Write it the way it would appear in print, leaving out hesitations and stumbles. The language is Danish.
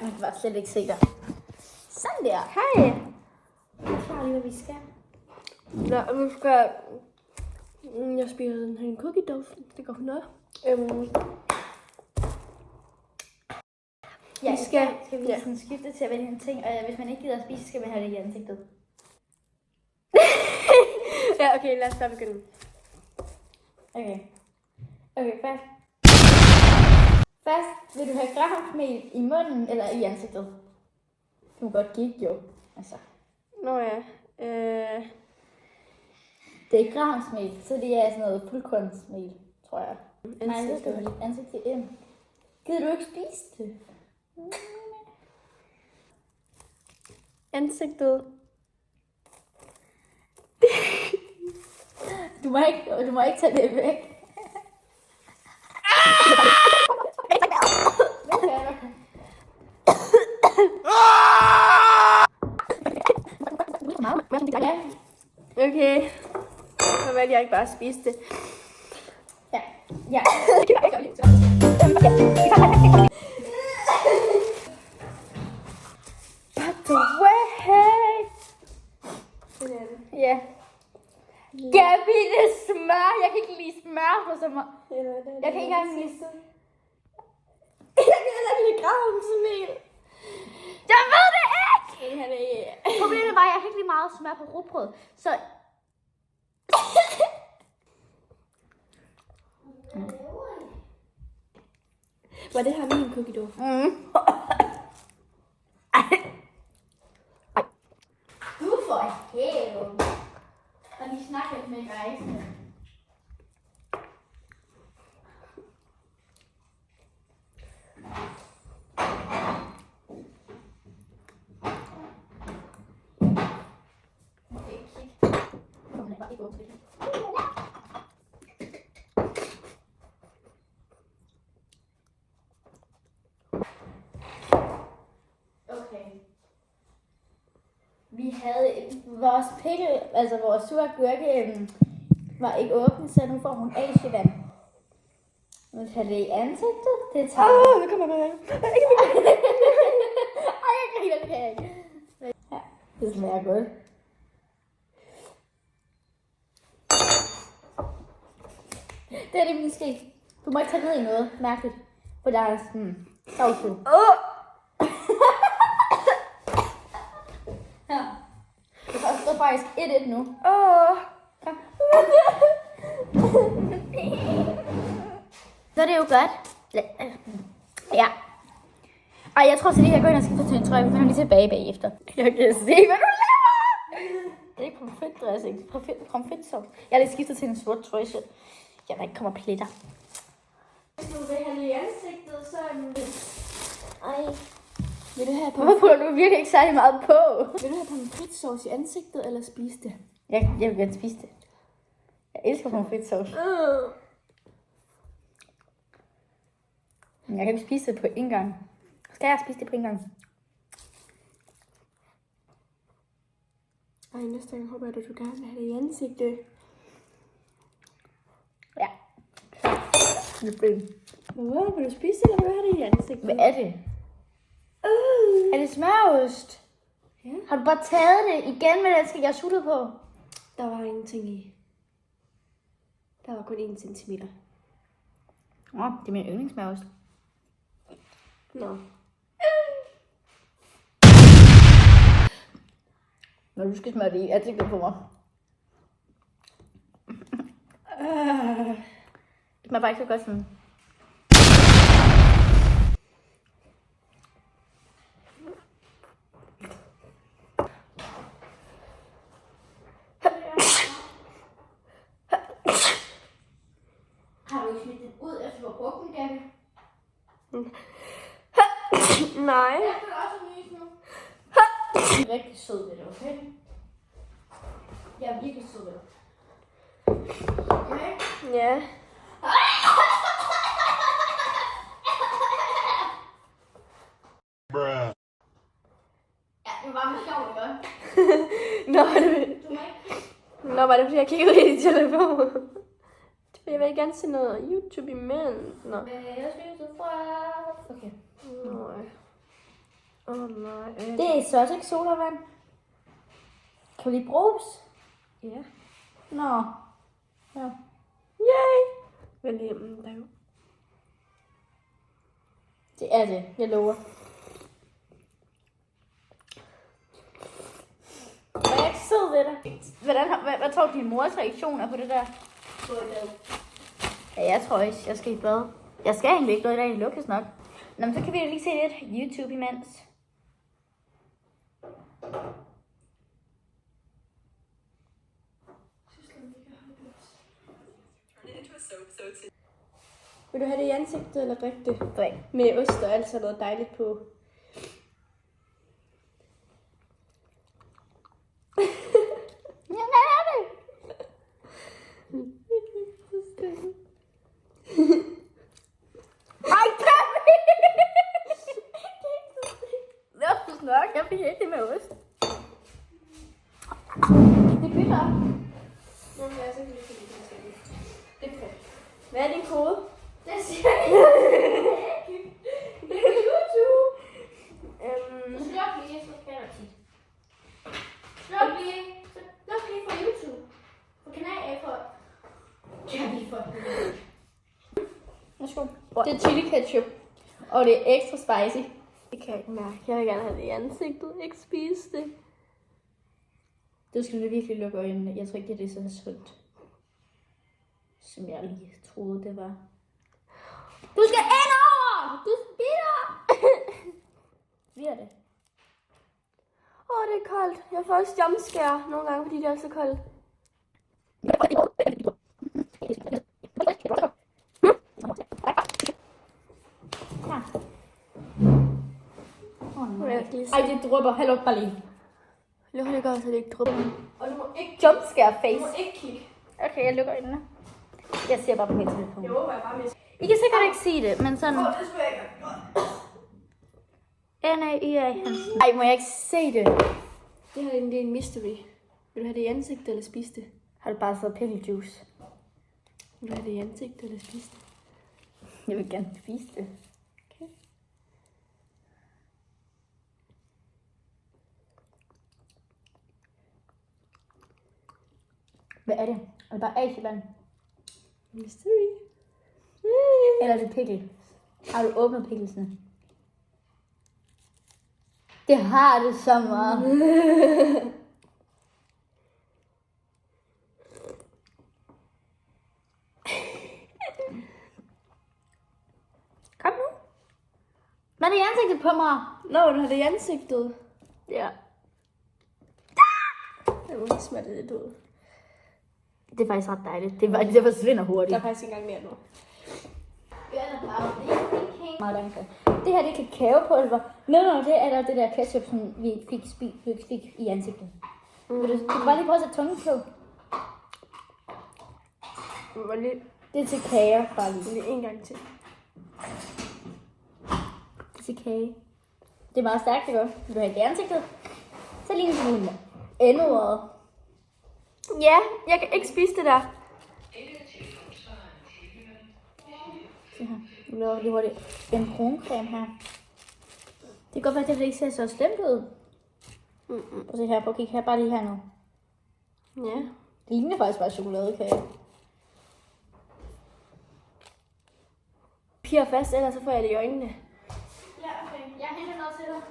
Man kan bare slet ikke se dig. Sådan der. Hej. Jeg klarer lige, hvad vi skal. Nå, nu skal jeg spiser den her cookie dough. Det går for noget. Ja, vi skal vi sådan skifte til at vælge en ting, og hvis man ikke gider at spise, skal man have det i ansigtet. Ja, okay, lad os bare begynde. Okay. Okay, først vil du have grahamsmel i munden eller i ansigtet? Du må godt gik jo. Altså. Nå ja. Det er ikke grahamsmel, så det er sådan noget fuldkornsmel, tror jeg. Ansigtet. Nej, det skal du lige ansigtet ind. Gider du ikke spise det? Ansigtet. Du må ikke tage det væk. Okay. Så valgte jeg ikke bare at spise det. Ja. Ja. But the way. Ja. Gav vi det smør? Jeg kan ikke lide smør på så meget. Jeg kan ikke engang lide smør. Jeg kan heller ikke lide grahamsmel. Jeg ved det ikke! Problemet var, at jeg kan ikke lide meget smør på rugbrød. Så... Var det her min cookie dough? Du for helvede. Og de snakker lidt med rejsende. Okay. Vi havde vores altså vores sure agurke var ikke åbent, så nu får hun asievand. Nu tager det i ansigtet. Det tager... Nu kommer jeg med. Ej, jeg griner, det kan jeg ikke. Ja, det smager godt. Det er det måske. Du må ikke tage ned i noget mærkeligt. For der er sådan sovsød. Ja. Det står faktisk 1-1 nu. Kom. Så er det jo godt. Ja. Ej, jeg tror så lige, jeg går ind og skifter til en trøje. Vi finder lige tilbage bagefter. Jeg kan se, hvad du laver. Det er ikke pomfritdressing. Det er pomfritsovs. Jeg har lige skiftet til en sort trøje, så der ikke kommer pletter. Hvis du vil have det i ansigtet, så... Ej. Vil du have Hvorfor putter du virkelig ikke særlig meget på? Vil du have pomfritsauce i ansigtet, eller spise det? Jeg vil gerne spise det. Jeg elsker pomfritsovs. Men jeg kan ikke spise det på en gang. Skal jeg spise det på en gang? Ej, næste gang håber jeg, at du gerne vil have det i ansigtet. Ja. Det bliver... Hvad? Vil du spise det, eller vil du have det i ansigtet? Hvad er det? Er det smørost? Ja. Har du bare taget det igen med den, skal jeg sutte på? Der var ingenting i. Der var kun 1 centimeter. Åh, det er min yndlingssmørost. Nå. Når du skal smøre det i ansigtet på mig. Det smager bare ikke så godt sådan. Har du ikke smidt den ud, efter du har brugt den, Gabi? Nej. Jeg kan også nyse nu. Jeg er rigtig sød ved det, okay? Jeg er virkelig sød ved det. Okay? Ja. Ja, det var meget sjovt, ikke? Nå, var det fordi jeg kiggede i din telefon? Jeg vil gerne se noget YouTube imens. Nå. Jeg spiser fra... Okay. Nå, Nej. Det er så også ikke sodavand. Kan vi lige bruges? Ja. Nå. Ja. Yay! Men det der er jo... Det er det, jeg lover. Og jeg er ikke sød ved dig. Hvad tror du, din mors reaktion er på det der? Ja, jeg tror ikke, jeg skal i bad. Jeg skal egentlig ikke noget i dag, det lukkes nok. Nå, men så kan vi jo lige se lidt YouTube imens. Vil du have det i ansigtet eller drikke det? Drik. Med ost og alt sådan noget dejligt på. Ja, hvad er det? Ej, Kaffy! Det var så nok, jeg fik ikke det med ost. Det bytter. Hvad er din kode? Det siger jeg ikke. Det er på YouTube. Sluk lige, så skal der tit. Sluk lige fra YouTube. På kanalen for... Kan vi for... Værsgo. Det er chili ketchup. Og det er ekstra spicy. Det kan jeg ikke mærke. Jeg vil gerne have det i ansigtet. Ikke spise det. Det skal du virkelig lukke øjnene. Jeg tror ikke, det er så sundt. Som jeg lige troede, det var. Du skal ind over! Du spiller! Bliver det? Det er koldt. Jeg får også jumpscare nogle gange, fordi det er så koldt. Ej, det drypper. Hallo, bare lige. Luk det godt, så det ikke drypper. Og du må ikke jumpscare face. Du må ikke kigge. Okay, jeg lukker øjnene. Jeg ser bare på min telefon. Jeg håber, jeg bare med. I kan sikkert ikke sige det, men sådan... Det skulle jeg ikke have gjort. N-A-I-A Hansen. Ej, må jeg ikke se det? Det her det er en mystery. Vil du have det i ansigtet eller spise det? Har du bare fået pickle juice? Vil du have det i ansigtet eller spise det? Jeg vil gerne spise det. Okay. Hvad er det? Er det bare Asievand? Mystery. Eller er det pickle? Har du åbnet picklesene? Det har det så meget. Kom nu. Hvad er det i ansigtet på mig? Nå, vil du have det i ansigtet? Ja. Jeg må lige smage det lidt ud. Det er faktisk ret dejligt. Det forsvinder hurtigt. Der er faktisk ikke engang mere nu. Meget danke. Det her det er kakaopulver. Nedenunder det er der det der ketchup, som vi fik i ansigtet. Du kan bare lige prøve at sætte tungen på. Det er til kager, bare lige. Lige en gang til. Det er til kage. Det er meget stærkt, det godt. Vil du have det i ansigtet? Så lige en smule endordet. Ja, jeg kan ikke spise det der. Se her. Nu laver vi lige hurtigt en bruncreme her. Det kan godt være, at det ikke ser så slemt ud. Prøv at se her, prøv at kigge her, bare lige her nu. Ja. Det ligner faktisk bare chokoladekage. Piger fast, ellers så får jeg det i øjnene. Ja, okay. Jeg henter noget til dig.